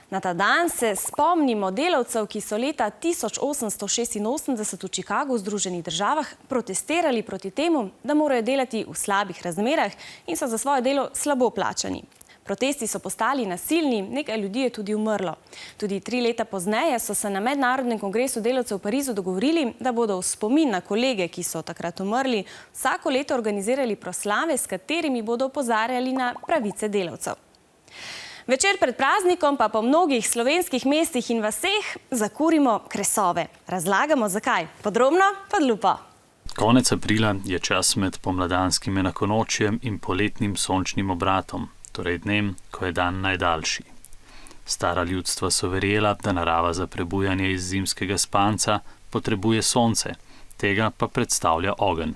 Na ta dan se spomnimo delavcev, ki so leta 1886 v Chicagu v Združenih državah protestirali proti temu, da morajo delati v slabih razmerah in so za svoje delo slabo plačani. Protesti so postali nasilni, nekaj ljudi je tudi umrlo. Tudi 3 leta pozneje so se na Mednarodnem kongresu delavcev v Parizu dogovorili, da bodo v spomin na kolege, ki so takrat umrli, vsako leto organizirali proslave, s katerimi bodo opozarjali na pravice delavcev. Večer pred praznikom pa po mnogih slovenskih mestih in vaseh zakurimo kresove. Razlagamo zakaj. Podrobno pod lupo. Konec aprila je čas med pomladanskim enakonočjem in poletnim sončnim obratom, torej dnem, ko je dan najdaljši. Stara ljudstva so verjela, da narava za prebujanje iz zimskega spanca potrebuje sonce, tega pa predstavlja ogenj.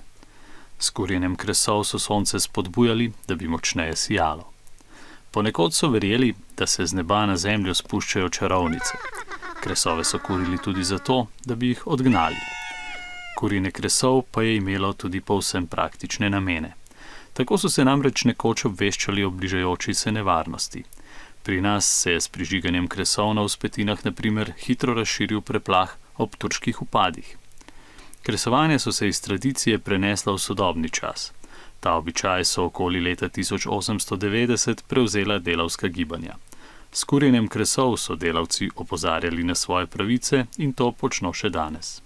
S kurjenjem kresov so sonce spodbujali, da bi močneje sijalo. Ponekod so verjeli, da se z neba na zemljo spuščajo čarovnice. Kresove so kurili tudi zato, da bi jih odgnali. Kurjenje kresov pa je imelo tudi povsem praktične namene. Tako so se namreč nekoč obveščali o bližajoči se nevarnosti. Pri nas se je s prižiganjem kresov na vzpetinah na primer hitro razširil preplah ob turških vpadih. Kresovanje so se iz tradicije preneslo v sodobni čas. Ta običaj so okoli leta 1890 prevzela delavska gibanja. S kurjenjem kresov so delavci opozarjali na svoje pravice in to počno še danes.